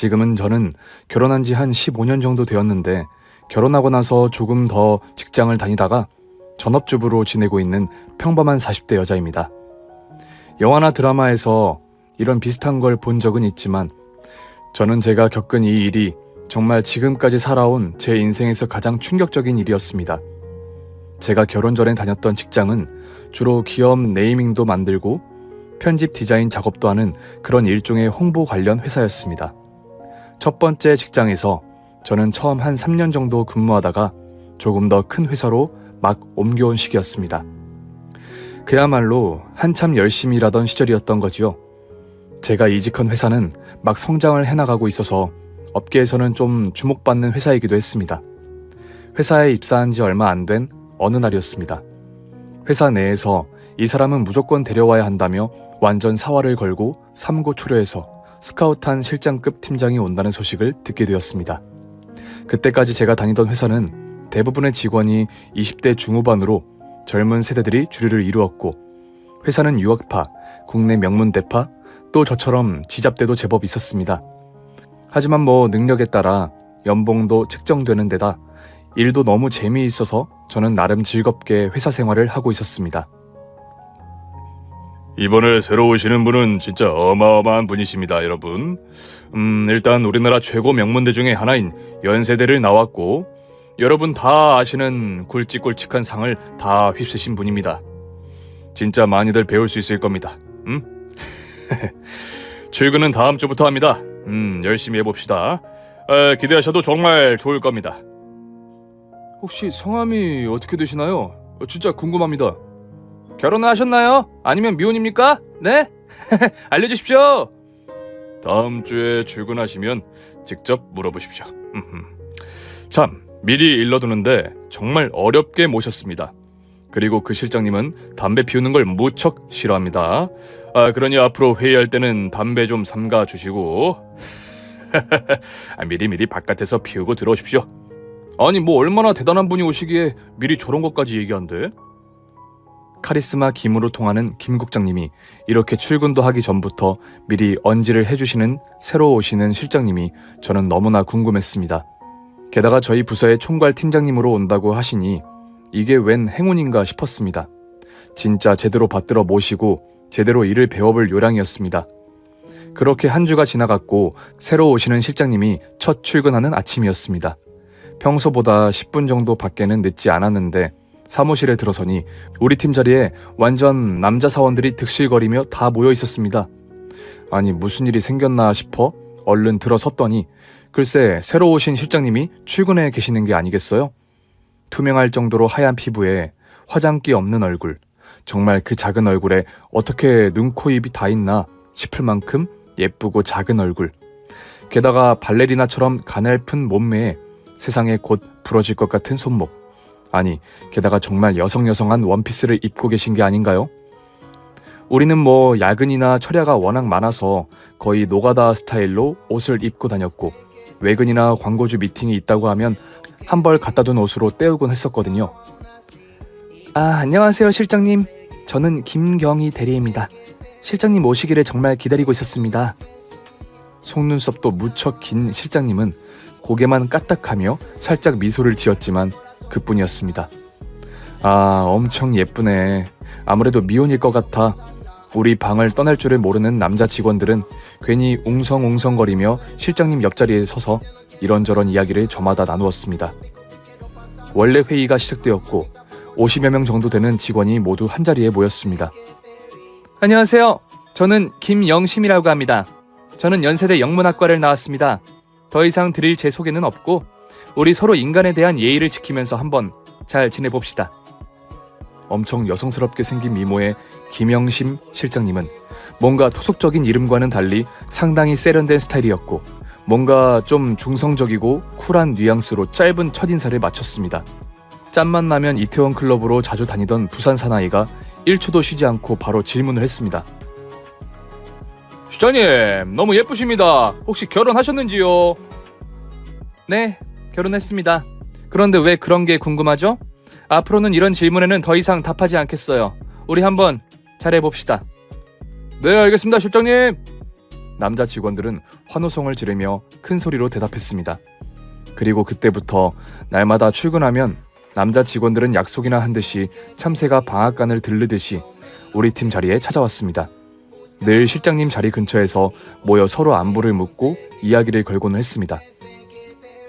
지금은 저는 결혼한 지 한 15년 정도 되었는데 결혼하고 나서 조금 더 직장을 다니다가 전업주부로 지내고 있는 평범한 40대 여자입니다. 영화나 드라마에서 이런 비슷한 걸 본 적은 있지만 저는 제가 겪은 이 일이 정말 지금까지 살아온 제 인생에서 가장 충격적인 일이었습니다. 제가 결혼 전에 다녔던 직장은 주로 기업 네이밍도 만들고 편집 디자인 작업도 하는 그런 일종의 홍보 관련 회사였습니다. 첫 번째 직장에서 저는 처음 한 3년 정도 근무하다가 조금 더 큰 회사로 막 옮겨온 시기였습니다. 그야말로 한참 열심히 일하던 시절이었던 거지요. 제가 이직한 회사는 막 성장을 해나가고 있어서 업계에서는 좀 주목받는 회사이기도 했습니다. 회사에 입사한 지 얼마 안 된 어느 날이었습니다. 회사 내에서 이 사람은 무조건 데려와야 한다며 완전 사활을 걸고 삼고초려해서 스카우트한 실장급 팀장이 온다는 소식을 듣게 되었습니다. 그때까지 제가 다니던 회사는 대부분의 직원이 20대 중후반으로 젊은 세대들이 주류를 이루었고 회사는 유학파, 국내 명문대파, 또 저처럼 지잡대도 제법 있었습니다. 하지만 능력에 따라 연봉도 책정되는 데다 일도 너무 재미있어서 저는 나름 즐겁게 회사 생활을 하고 있었습니다. 이번에 새로 오시는 분은 진짜 어마어마한 분이십니다, 여러분. 일단 우리나라 최고 명문대 중에 하나인 연세대를 나왔고 여러분 다 아시는 굵직굵직한 상을 다 휩쓰신 분입니다. 진짜 많이들 배울 수 있을 겁니다. 출근은 다음 주부터 합니다. 열심히 해봅시다. 기대하셔도 정말 좋을 겁니다. 혹시 성함이 어떻게 되시나요? 진짜 궁금합니다. 결혼하셨나요? 아니면 미혼입니까? 네? 알려주십시오. 다음 주에 출근하시면 직접 물어보십시오. 참, 미리 일러두는데 정말 어렵게 모셨습니다. 그리고 그 실장님은 담배 피우는 걸 무척 싫어합니다. 그러니 앞으로 회의할 때는 담배 좀 삼가 주시고 미리 바깥에서 피우고 들어오십시오. 아니 얼마나 대단한 분이 오시기에 미리 저런 것까지 얘기한대? 카리스마 김으로 통하는 김 국장님이 이렇게 출근도 하기 전부터 미리 언지를 해주시는 새로 오시는 실장님이 저는 너무나 궁금했습니다. 게다가 저희 부서의 총괄 팀장님으로 온다고 하시니 이게 웬 행운인가 싶었습니다. 진짜 제대로 받들어 모시고 제대로 일을 배워볼 요량이었습니다. 그렇게 한 주가 지나갔고 새로 오시는 실장님이 첫 출근하는 아침이었습니다. 평소보다 10분 정도 밖에는 늦지 않았는데 사무실에 들어서니 우리 팀 자리에 완전 남자 사원들이 득실거리며 다 모여 있었습니다. 아니 무슨 일이 생겼나 싶어 얼른 들어섰더니 글쎄 새로 오신 실장님이 출근해 계시는 게 아니겠어요? 투명할 정도로 하얀 피부에 화장기 없는 얼굴, 정말 그 작은 얼굴에 어떻게 눈, 코, 입이 다 있나 싶을 만큼 예쁘고 작은 얼굴, 게다가 발레리나처럼 가냘픈 몸매에 세상에 곧 부러질 것 같은 손목, 아니 게다가 정말 여성한 원피스를 입고 계신 게 아닌가요? 우리는 야근이나 철야가 워낙 많아서 거의 노가다 스타일로 옷을 입고 다녔고 외근이나 광고주 미팅이 있다고 하면 한 벌 갖다 둔 옷으로 때우곤 했었거든요. 안녕하세요 실장님. 저는 김경희 대리입니다. 실장님 오시기를 정말 기다리고 있었습니다. 속눈썹도 무척 긴 실장님은 고개만 까딱하며 살짝 미소를 지었지만 그뿐이었습니다. 엄청 예쁘네. 아무래도 미혼일 것 같아. 우리 방을 떠날 줄을 모르는 남자 직원들은 괜히 웅성웅성거리며 실장님 옆자리에 서서 이런저런 이야기를 저마다 나누었습니다. 원래 회의가 시작되었고 50여 명 정도 되는 직원이 모두 한자리에 모였습니다. 안녕하세요. 저는 김영심이라고 합니다. 저는 연세대 영문학과를 나왔습니다. 더 이상 드릴 제 소개는 없고 우리 서로 인간에 대한 예의를 지키면서 한번 잘 지내봅시다. 엄청 여성스럽게 생긴 미모의 김영심 실장님은 뭔가 토속적인 이름과는 달리 상당히 세련된 스타일이었고 뭔가 좀 중성적이고 쿨한 뉘앙스로 짧은 첫인사를 마쳤습니다. 짬만 나면 이태원 클럽으로 자주 다니던 부산 사나이가 1초도 쉬지 않고 바로 질문을 했습니다. 실장님 너무 예쁘십니다. 혹시 결혼하셨는지요? 네, 결혼했습니다. 그런데 왜 그런 게 궁금하죠? 앞으로는 이런 질문에는 더 이상 답하지 않겠어요. 우리 한번 잘해봅시다. 네, 알겠습니다, 실장님. 남자 직원들은 환호성을 지르며 큰 소리로 대답했습니다. 그리고 그때부터 날마다 출근하면 남자 직원들은 약속이나 한 듯이 참새가 방앗간을 들르듯이 우리 팀 자리에 찾아왔습니다. 늘 실장님 자리 근처에서 모여 서로 안부를 묻고 이야기를 걸고는 했습니다.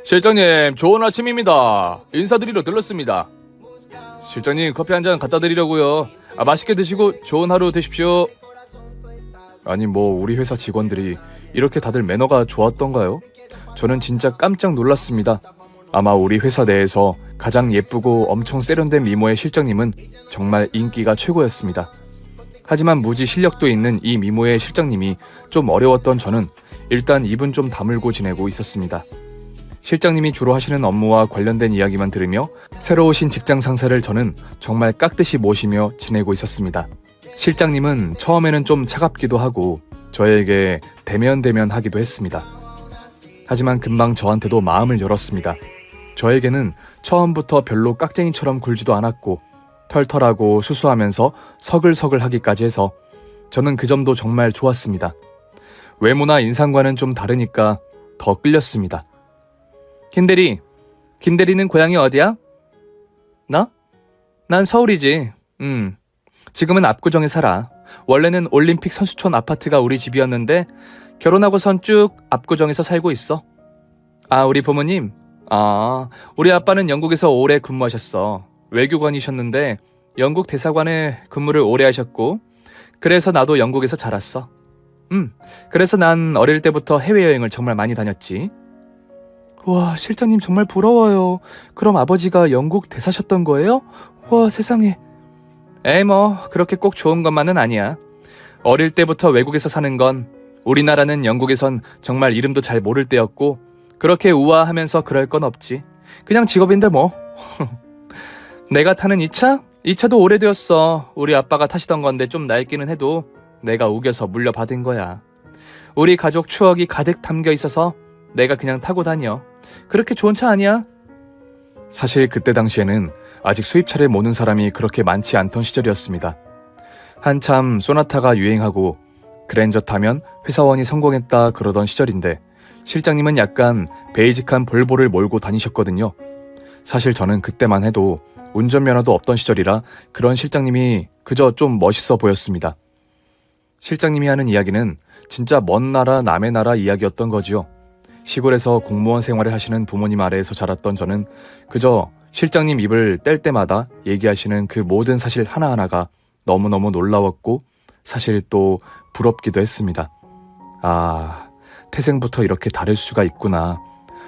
실장님, 좋은 아침입니다. 인사드리러 들렀습니다. 실장님, 커피 한 잔 갖다 드리려고요. 맛있게 드시고 좋은 하루 되십시오. 아니 우리 회사 직원들이 이렇게 다들 매너가 좋았던가요? 저는 진짜 깜짝 놀랐습니다. 아마 우리 회사 내에서 가장 예쁘고 엄청 세련된 미모의 실장님은 정말 인기가 최고였습니다. 하지만 무지 실력도 있는 이 미모의 실장님이 좀 어려웠던 저는 일단 입은 좀 다물고 지내고 있었습니다. 실장님이 주로 하시는 업무와 관련된 이야기만 들으며 새로 오신 직장 상사를 저는 정말 깍듯이 모시며 지내고 있었습니다. 실장님은 처음에는 좀 차갑기도 하고 저에게 대면대면 하기도 했습니다. 하지만 금방 저한테도 마음을 열었습니다. 저에게는 처음부터 별로 깍쟁이처럼 굴지도 않았고 털털하고 수수하면서 서글서글하기까지 해서 저는 그 점도 정말 좋았습니다. 외모나 인상과는 좀 다르니까 더 끌렸습니다. 김대리는 고향이 어디야? 나? 난 서울이지. 지금은 압구정에 살아. 원래는 올림픽 선수촌 아파트가 우리 집이었는데 결혼하고선 쭉 압구정에서 살고 있어. 아, 우리 부모님? 우리 아빠는 영국에서 오래 근무하셨어. 외교관이셨는데 영국 대사관에 근무를 오래 하셨고 그래서 나도 영국에서 자랐어. 그래서 난 어릴 때부터 해외여행을 정말 많이 다녔지. 와, 실장님 정말 부러워요. 그럼 아버지가 영국 대사셨던 거예요? 와, 세상에. 에이 그렇게 꼭 좋은 것만은 아니야. 어릴 때부터 외국에서 사는 건 우리나라는 영국에선 정말 이름도 잘 모를 때였고 그렇게 우아하면서 그럴 건 없지. 그냥 직업인데 뭐. 내가 타는 이 차도 오래되었어. 우리 아빠가 타시던 건데 좀 낡기는 해도 내가 우겨서 물려받은 거야. 우리 가족 추억이 가득 담겨 있어서 내가 그냥 타고 다녀. 그렇게 좋은 차 아니야? 사실 그때 당시에는 아직 수입차를 모는 사람이 그렇게 많지 않던 시절이었습니다. 한참 소나타가 유행하고 그랜저 타면 회사원이 성공했다 그러던 시절인데 실장님은 약간 베이직한 볼보를 몰고 다니셨거든요. 사실 저는 그때만 해도 운전면허도 없던 시절이라 그런 실장님이 그저 좀 멋있어 보였습니다. 실장님이 하는 이야기는 진짜 먼 나라 남의 나라 이야기였던 거지요. 시골에서 공무원 생활을 하시는 부모님 아래에서 자랐던 저는 그저 실장님 입을 뗄 때마다 얘기하시는 그 모든 사실 하나하나가 너무너무 놀라웠고 사실 또 부럽기도 했습니다. 태생부터 이렇게 다를 수가 있구나.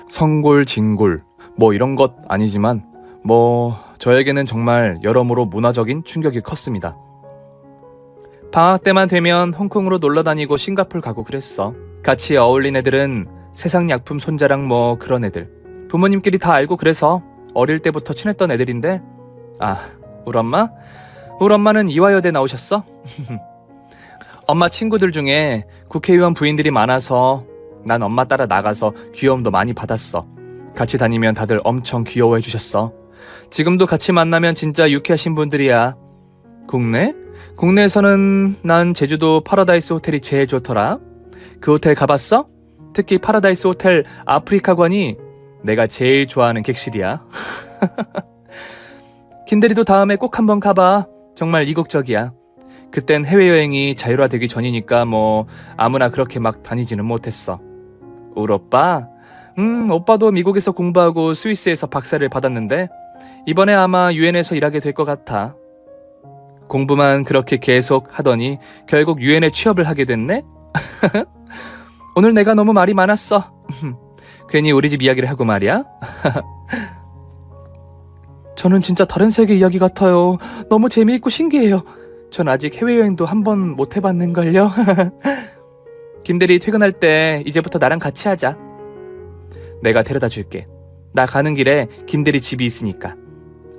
성골, 진골 이런 것 아니지만 저에게는 정말 여러모로 문화적인 충격이 컸습니다. 방학 때만 되면 홍콩으로 놀러 다니고 싱가포르 가고 그랬어. 같이 어울린 애들은 세상약품 손자랑 그런 애들. 부모님끼리 다 알고 그래서 어릴 때부터 친했던 애들인데 우리 엄마? 우리 엄마는 이화여대 나오셨어? 엄마 친구들 중에 국회의원 부인들이 많아서 난 엄마 따라 나가서 귀여움도 많이 받았어. 같이 다니면 다들 엄청 귀여워해 주셨어. 지금도 같이 만나면 진짜 유쾌하신 분들이야. 국내에서는 난 제주도 파라다이스 호텔이 제일 좋더라. 그 호텔 가봤어? 특히 파라다이스 호텔 아프리카관이 내가 제일 좋아하는 객실이야. 김대리도 다음에 꼭 한번 가봐. 정말 이국적이야. 그땐 해외여행이 자율화되기 전이니까 아무나 그렇게 막 다니지는 못했어. 우리 오빠? 오빠도 미국에서 공부하고 스위스에서 박사를 받았는데 이번에 아마 유엔에서 일하게 될 것 같아. 공부만 그렇게 계속 하더니 결국 유엔에 취업을 하게 됐네? 오늘 내가 너무 말이 많았어. 괜히 우리 집 이야기를 하고 말이야. 저는 진짜 다른 세계 이야기 같아요. 너무 재미있고 신기해요. 전 아직 해외여행도 한 번 못 해봤는걸요. 김대리 퇴근할 때 이제부터 나랑 같이 하자. 내가 데려다 줄게. 나 가는 길에 김대리 집이 있으니까.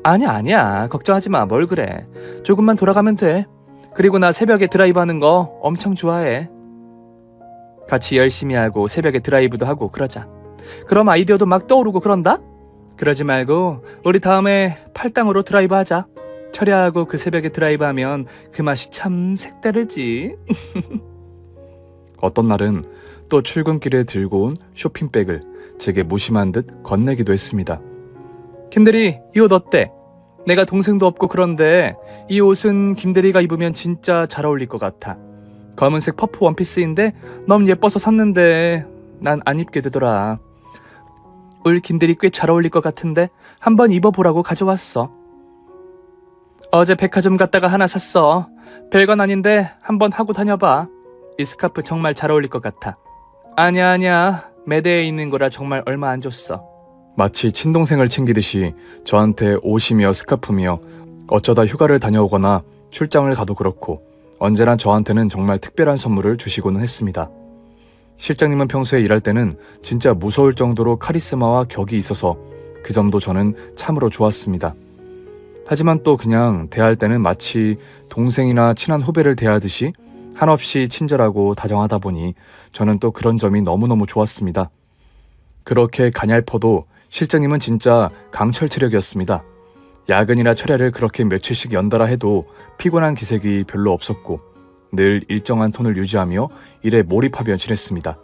아니야. 걱정하지 마. 뭘 그래. 조금만 돌아가면 돼. 그리고 나 새벽에 드라이브 하는 거 엄청 좋아해. 같이 열심히 하고 새벽에 드라이브도 하고 그러자. 그럼 아이디어도 막 떠오르고 그런다? 그러지 말고 우리 다음에 팔당으로 드라이브 하자. 철야하고 그 새벽에 드라이브 하면 그 맛이 참 색다르지. 어떤 날은 또 출근길에 들고 온 쇼핑백을 제게 무심한 듯 건네기도 했습니다. 김대리, 이 옷 어때? 내가 동생도 없고 그런데 이 옷은 김대리가 입으면 진짜 잘 어울릴 것 같아. 검은색 퍼프 원피스인데 너무 예뻐서 샀는데 난 안 입게 되더라. 올 김대리 꽤 잘 어울릴 것 같은데 한번 입어보라고 가져왔어. 어제 백화점 갔다가 하나 샀어. 별건 아닌데 한번 하고 다녀봐. 이 스카프 정말 잘 어울릴 것 같아. 아니야. 매대에 있는 거라 정말 얼마 안 줬어. 마치 친동생을 챙기듯이 저한테 옷이며 스카프며 어쩌다 휴가를 다녀오거나 출장을 가도 그렇고 언제나 저한테는 정말 특별한 선물을 주시고는 했습니다. 실장님은 평소에 일할 때는 진짜 무서울 정도로 카리스마와 격이 있어서 그 점도 저는 참으로 좋았습니다. 하지만 또 그냥 대할 때는 마치 동생이나 친한 후배를 대하듯이 한없이 친절하고 다정하다 보니 저는 또 그런 점이 너무너무 좋았습니다. 그렇게 가냘퍼도 실장님은 진짜 강철 체력이었습니다. 야근이나 철야를 그렇게 며칠씩 연달아 해도 피곤한 기색이 별로 없었고 늘 일정한 톤을 유지하며 일에 몰입하며 지냈습니다.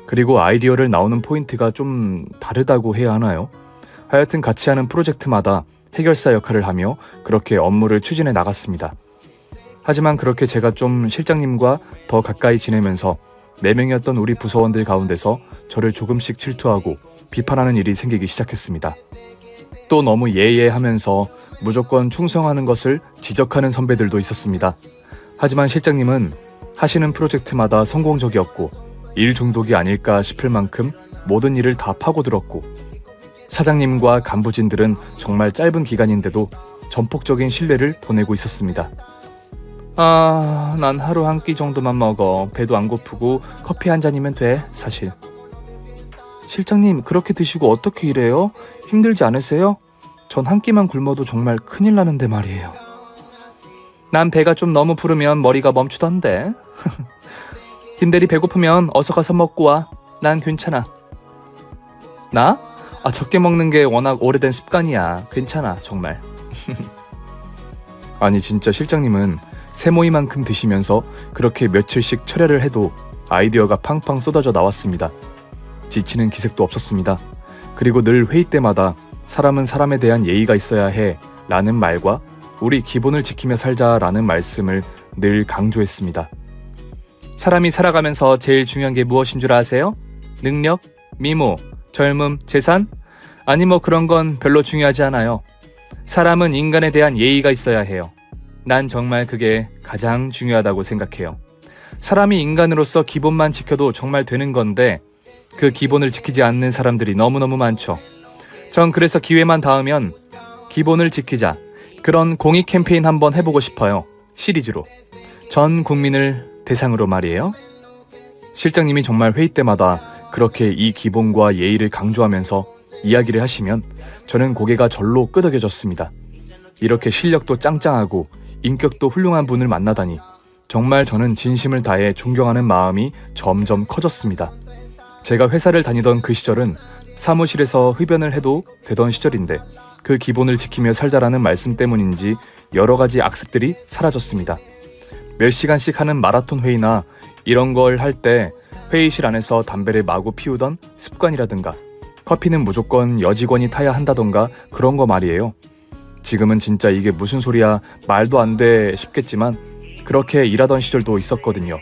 그리고 아이디어를 나오는 포인트가 좀 다르다고 해야 하나요? 하여튼 같이 하는 프로젝트마다 해결사 역할을 하며 그렇게 업무를 추진해 나갔습니다. 하지만 그렇게 제가 좀 실장님과 더 가까이 지내면서 4명이었던 우리 부서원들 가운데서 저를 조금씩 질투하고 비판하는 일이 생기기 시작했습니다. 또 너무 예예하면서 무조건 충성하는 것을 지적하는 선배들도 있었습니다. 하지만 실장님은 하시는 프로젝트마다 성공적이었고 일 중독이 아닐까 싶을 만큼 모든 일을 다 파고들었고 사장님과 간부진들은 정말 짧은 기간인데도 전폭적인 신뢰를 보내고 있었습니다. 난 하루 한 끼 정도만 먹어. 배도 안 고프고 커피 한 잔이면 돼, 사실. 실장님, 그렇게 드시고 어떻게 일해요? 힘들지 않으세요? 전 한 끼만 굶어도 정말 큰일 나는데 말이에요. 난 배가 좀 너무 부르면 머리가 멈추던데. 김대리 배고프면 어서 가서 먹고 와. 난 괜찮아. 나? 적게 먹는 게 워낙 오래된 습관이야. 괜찮아, 정말. 아니 진짜 실장님은 세모이만큼 드시면서 그렇게 며칠씩 철야를 해도 아이디어가 팡팡 쏟아져 나왔습니다. 지치는 기색도 없었습니다. 그리고 늘 회의 때마다 사람은 사람에 대한 예의가 있어야 해 라는 말과 우리 기본을 지키며 살자라는 말씀을 늘 강조했습니다. 사람이 살아가면서 제일 중요한 게 무엇인 줄 아세요? 능력, 미모, 젊음, 재산? 아니 뭐 그런 건 별로 중요하지 않아요. 사람은 인간에 대한 예의가 있어야 해요. 난 정말 그게 가장 중요하다고 생각해요. 사람이 인간으로서 기본만 지켜도 정말 되는 건데 그 기본을 지키지 않는 사람들이 너무너무 많죠. 전 그래서 기회만 닿으면 기본을 지키자 그런 공익 캠페인 한번 해보고 싶어요. 시리즈로. 전 국민을 대상으로 말이에요. 실장님이 정말 회의 때마다 그렇게 이 기본과 예의를 강조하면서 이야기를 하시면 저는 고개가 절로 끄덕여졌습니다. 이렇게 실력도 짱짱하고 인격도 훌륭한 분을 만나다니 정말 저는 진심을 다해 존경하는 마음이 점점 커졌습니다. 제가 회사를 다니던 그 시절은 사무실에서 흡연을 해도 되던 시절인데 그 기본을 지키며 살자라는 말씀 때문인지 여러 가지 악습들이 사라졌습니다. 몇 시간씩 하는 마라톤 회의나 이런 걸 할 때 회의실 안에서 담배를 마구 피우던 습관이라든가 커피는 무조건 여직원이 타야 한다던가 그런 거 말이에요. 지금은 진짜 이게 무슨 소리야 말도 안 돼 싶겠지만 그렇게 일하던 시절도 있었거든요.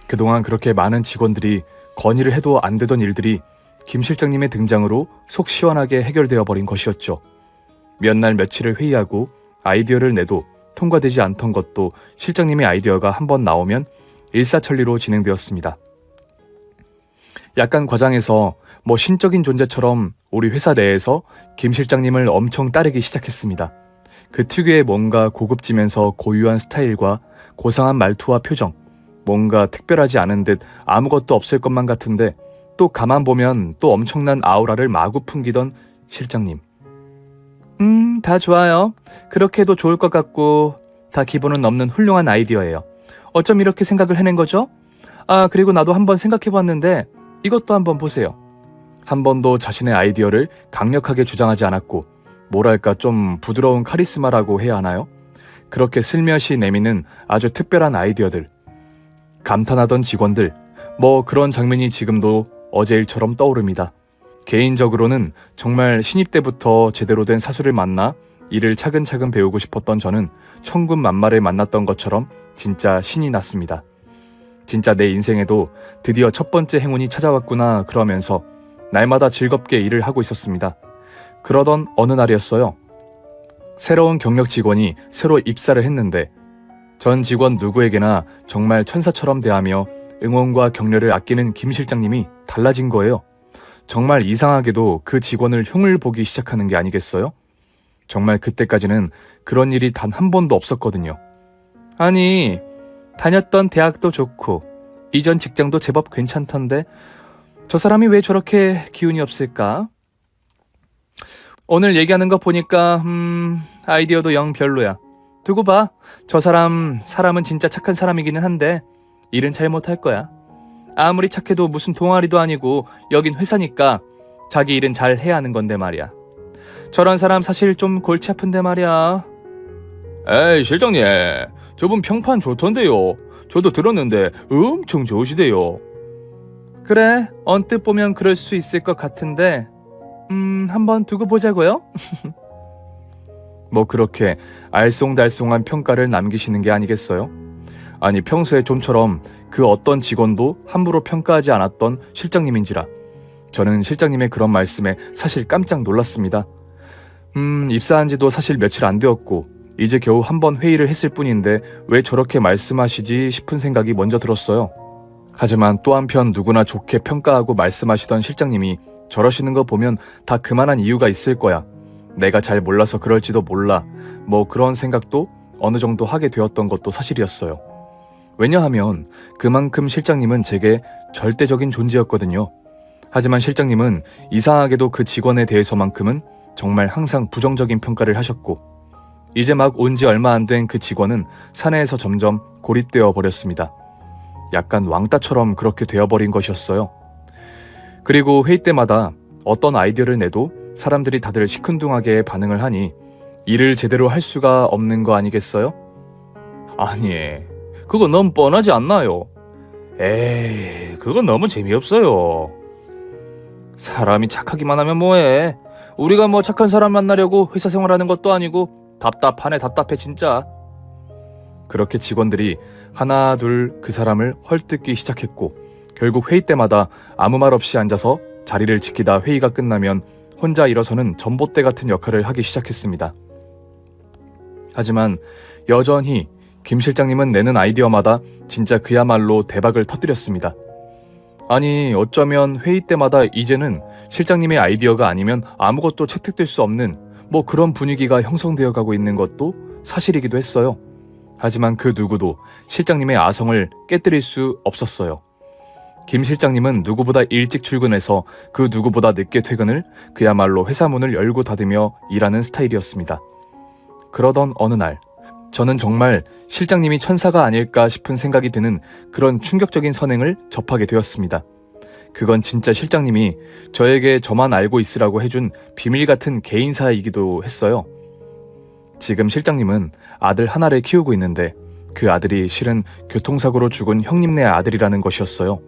그동안 그렇게 많은 직원들이 건의를 해도 안 되던 일들이 김 실장님의 등장으로 속 시원하게 해결되어 버린 것이었죠. 몇 날 며칠을 회의하고 아이디어를 내도 통과되지 않던 것도 실장님의 아이디어가 한번 나오면 일사천리로 진행되었습니다. 약간 과장해서 뭐 신적인 존재처럼 우리 회사 내에서 김 실장님을 엄청 따르기 시작했습니다. 그 특유의 뭔가 고급지면서 고유한 스타일과 고상한 말투와 표정, 뭔가 특별하지 않은 듯 아무것도 없을 것만 같은데 또 가만 보면 또 엄청난 아우라를 마구 풍기던 실장님. 다 좋아요. 그렇게 해도 좋을 것 같고 다 기본은 넘는 훌륭한 아이디어예요. 어쩜 이렇게 생각을 해낸 거죠? 그리고 나도 한번 생각해봤는데 이것도 한번 보세요. 한 번도 자신의 아이디어를 강력하게 주장하지 않았고 뭐랄까 좀 부드러운 카리스마라고 해야 하나요? 그렇게 슬며시 내미는 아주 특별한 아이디어들. 감탄하던 직원들, 뭐 그런 장면이 지금도 어제 일처럼 떠오릅니다. 개인적으로는 정말 신입 때부터 제대로 된 사수를 만나 일을 차근차근 배우고 싶었던 저는 천군만마를 만났던 것처럼 진짜 신이 났습니다. 진짜 내 인생에도 드디어 첫 번째 행운이 찾아왔구나 그러면서 날마다 즐겁게 일을 하고 있었습니다. 그러던 어느 날이었어요. 새로운 경력 직원이 새로 입사를 했는데 전 직원 누구에게나 정말 천사처럼 대하며 응원과 격려를 아끼는 김 실장님이 달라진 거예요. 정말 이상하게도 그 직원을 흉을 보기 시작하는 게 아니겠어요? 정말 그때까지는 그런 일이 단 한 번도 없었거든요. 아니, 다녔던 대학도 좋고 이전 직장도 제법 괜찮던데 저 사람이 왜 저렇게 기운이 없을까? 오늘 얘기하는 거 보니까 아이디어도 영 별로야. 두고 봐. 저 사람은 진짜 착한 사람이기는 한데 일은 잘 못할 거야. 아무리 착해도 무슨 동아리도 아니고 여긴 회사니까 자기 일은 잘 해야 하는 건데 말이야. 저런 사람 사실 좀 골치 아픈데 말이야. 에이 실장님, 저분 평판 좋던데요. 저도 들었는데 엄청 좋으시대요. 그래, 언뜻 보면 그럴 수 있을 것 같은데 한번 두고 보자고요? 뭐 그렇게 알쏭달쏭한 평가를 남기시는 게 아니겠어요? 아니 평소에 좀처럼 그 어떤 직원도 함부로 평가하지 않았던 실장님인지라 저는 실장님의 그런 말씀에 사실 깜짝 놀랐습니다. 입사한 지도 사실 며칠 안 되었고 이제 겨우 한 번 회의를 했을 뿐인데 왜 저렇게 말씀하시지 싶은 생각이 먼저 들었어요. 하지만 또 한편 누구나 좋게 평가하고 말씀하시던 실장님이 저러시는 거 보면 다 그만한 이유가 있을 거야. 내가 잘 몰라서 그럴지도 몰라. 뭐 그런 생각도 어느 정도 하게 되었던 것도 사실이었어요. 왜냐하면 그만큼 실장님은 제게 절대적인 존재였거든요. 하지만 실장님은 이상하게도 그 직원에 대해서만큼은 정말 항상 부정적인 평가를 하셨고 이제 막 온 지 얼마 안 된 그 직원은 사내에서 점점 고립되어 버렸습니다. 약간 왕따처럼 그렇게 되어버린 것이었어요. 그리고 회의 때마다 어떤 아이디어를 내도 사람들이 다들 시큰둥하게 반응을 하니 일을 제대로 할 수가 없는 거 아니겠어요? 아니, 그거 너무 뻔하지 않나요? 에이, 그건 너무 재미없어요. 사람이 착하기만 하면 뭐해. 우리가 뭐 착한 사람 만나려고 회사 생활하는 것도 아니고 답답해 진짜. 그렇게 직원들이 하나 둘 그 사람을 헐뜯기 시작했고 결국 회의 때마다 아무 말 없이 앉아서 자리를 지키다 회의가 끝나면 혼자 일어서는 전봇대 같은 역할을 하기 시작했습니다. 하지만 여전히 김 실장님은 내는 아이디어마다 진짜 그야말로 대박을 터뜨렸습니다. 아니 어쩌면 회의 때마다 이제는 실장님의 아이디어가 아니면 아무것도 채택될 수 없는 뭐 그런 분위기가 형성되어 가고 있는 것도 사실이기도 했어요. 하지만 그 누구도 실장님의 아성을 깨뜨릴 수 없었어요. 김 실장님은 누구보다 일찍 출근해서 그 누구보다 늦게 퇴근을 그야말로 회사 문을 열고 닫으며 일하는 스타일이었습니다. 그러던 어느 날 저는 정말 실장님이 천사가 아닐까 싶은 생각이 드는 그런 충격적인 선행을 접하게 되었습니다. 그건 진짜 실장님이 저에게 저만 알고 있으라고 해준 비밀 같은 개인사이기도 했어요. 지금 실장님은 아들 하나를 키우고 있는데 그 아들이 실은 교통사고로 죽은 형님네 아들이라는 것이었어요.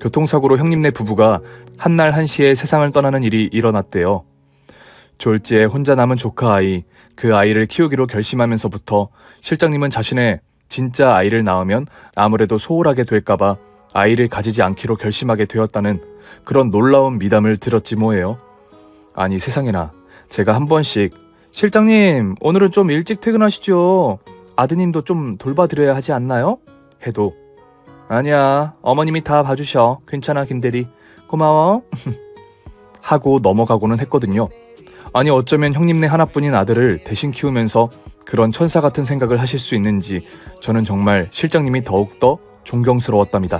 교통사고로 형님네 부부가 한날 한시에 세상을 떠나는 일이 일어났대요. 졸지에 혼자 남은 조카 아이, 그 아이를 키우기로 결심하면서부터 실장님은 자신의 진짜 아이를 낳으면 아무래도 소홀하게 될까봐 아이를 가지지 않기로 결심하게 되었다는 그런 놀라운 미담을 들었지 뭐예요. 아니 세상에나 제가 한 번씩 실장님 오늘은 좀 일찍 퇴근하시죠. 아드님도 좀 돌봐드려야 하지 않나요? 해도 아니야 어머님이 다 봐주셔. 괜찮아 김대리 고마워 하고 넘어가고는 했거든요. 아니 어쩌면 형님네 하나뿐인 아들을 대신 키우면서 그런 천사 같은 생각을 하실 수 있는지 저는 정말 실장님이 더욱더 존경스러웠답니다.